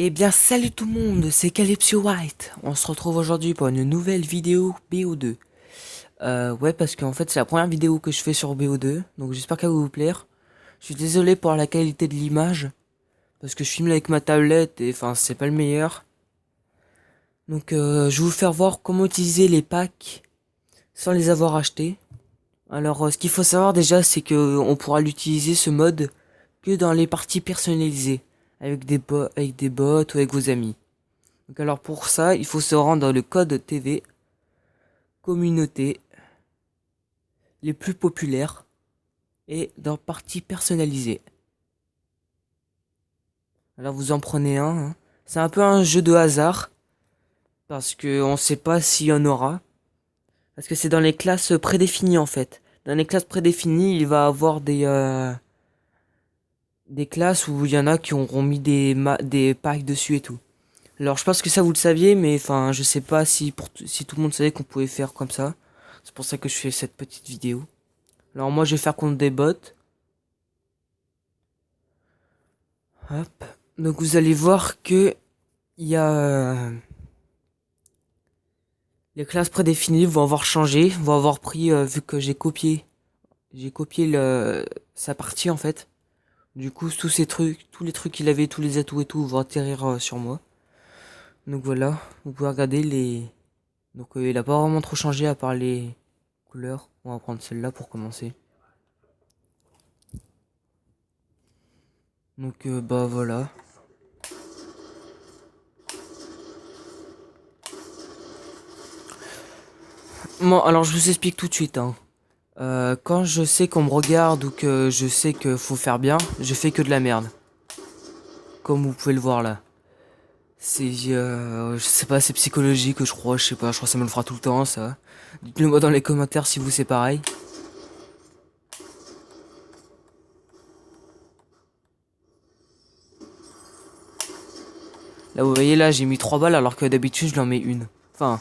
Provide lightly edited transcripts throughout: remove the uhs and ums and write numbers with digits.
Eh bien salut tout le monde, c'est Calypso White. On se retrouve aujourd'hui pour une nouvelle vidéo BO2. Ouais, parce qu'en fait c'est la première vidéo que je fais sur BO2, donc j'espère qu'elle va vous plaire. Je suis désolé pour la qualité de l'image, parce que je filme avec ma tablette et enfin c'est pas le meilleur. Donc je vais vous faire voir comment utiliser les packs sans les avoir achetés. Alors ce qu'il faut savoir déjà c'est que on pourra l'utiliser ce mode que dans les parties personnalisées, avec des bots ou avec vos amis. Donc alors pour ça, il faut se rendre dans le code TV, communauté, les plus populaires et dans partie personnalisée. Alors vous en prenez un, hein. C'est un peu un jeu de hasard parce que on sait pas s'il y en aura. Parce que c'est dans les classes prédéfinies en fait. Dans les classes prédéfinies, il va avoir des classes où il y en a qui auront mis des packs dessus et tout. Alors je pense que ça vous le saviez, mais enfin je sais pas si tout le monde savait qu'on pouvait faire comme ça. C'est pour ça que je fais cette petite vidéo. Alors moi je vais faire contre des bots. Hop. Donc vous allez voir que il y a les classes prédéfinies vont avoir changé, vont avoir pris vu que j'ai copié sa partie en fait. Du coup tous ces trucs, tous les trucs qu'il avait, tous les atouts et tout vont atterrir sur moi. Donc voilà, vous pouvez regarder les. Donc il a pas vraiment trop changé à part les couleurs. On va prendre celle-là pour commencer. Donc bah voilà. Bon alors je vous explique tout de suite hein. Quand je sais qu'on me regarde ou que je sais que faut faire bien, je fais que de la merde. Comme vous pouvez le voir là. Je sais pas, c'est psychologique, je sais pas, je crois que ça me le fera tout le temps, ça. Dites-le moi dans les commentaires si vous c'est pareil. Là, vous voyez, là, j'ai mis 3 balles alors que d'habitude, je l'en mets une. Enfin,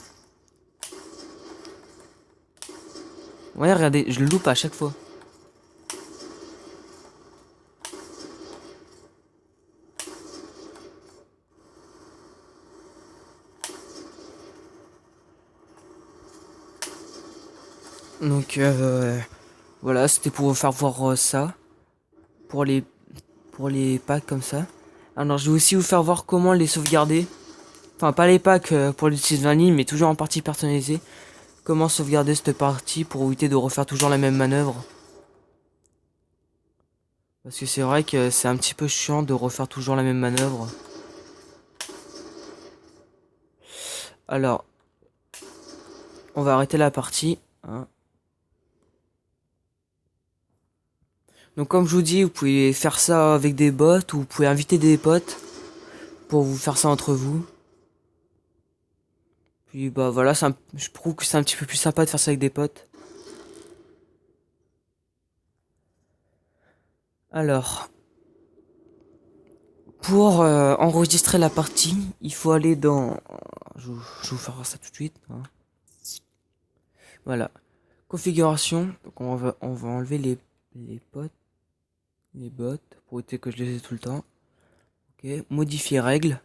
ouais, regardez, je le loupe à chaque fois. Donc, voilà, c'était pour vous faire voir ça. Pour les, pour les packs comme ça. Alors, je vais aussi vous faire voir comment les sauvegarder. Enfin, pas les packs pour l'utiliser vanille, mais toujours en partie personnalisée. Comment sauvegarder cette partie pour éviter de refaire toujours la même manœuvre. Parce que c'est vrai que c'est un petit peu chiant de refaire toujours la même manœuvre. Alors, on va arrêter la partie. Hein. Donc comme je vous dis, vous pouvez faire ça avec des bots ou vous pouvez inviter des potes pour vous faire ça entre vous. Puis bah voilà, je trouve que c'est un petit peu plus sympa de faire ça avec des potes. Alors, pour enregistrer la partie, il faut aller dans. Je vais vous faire ça tout de suite. Hein. Voilà. Configuration. Donc on va enlever les potes, les bots, pour éviter que je les ai tout le temps. Ok. Modifier règles.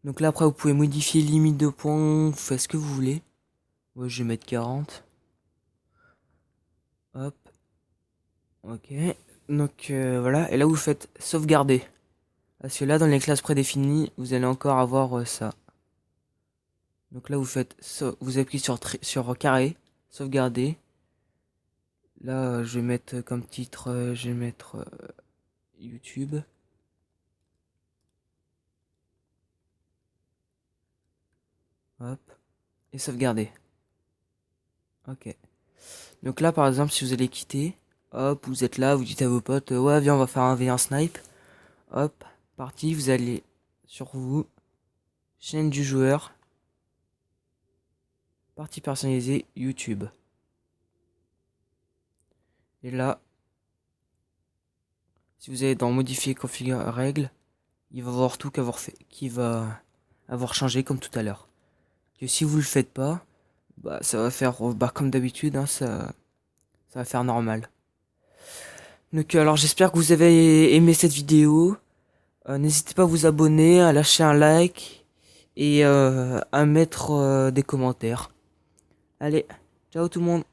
Donc là après vous pouvez modifier limite de points, vous faites ce que vous voulez. Moi je vais mettre 40. Hop. Ok. Donc voilà. Et là vous faites sauvegarder. Parce que là dans les classes prédéfinies, vous allez encore avoir ça. Donc là vous faites vous appuyez sur carré, sauvegarder. Là je vais mettre comme titre, je vais mettre YouTube. Hop. Et sauvegarder. Ok. Donc là par exemple si vous allez quitter, hop, vous êtes là, vous dites à vos potes, ouais viens on va faire un V1 snipe. Hop, parti, vous allez sur vous, chaîne du joueur, partie personnalisée, YouTube. Et là, si vous allez dans modifier configurer règles, il va voir tout qu'avoir fait, qui va avoir changé comme tout à l'heure. Que si vous le faites pas, bah ça va faire bah comme d'habitude, hein, ça va faire normal. Donc alors j'espère que vous avez aimé cette vidéo. N'hésitez pas à vous abonner, à lâcher un like et à mettre des commentaires. Allez, ciao tout le monde.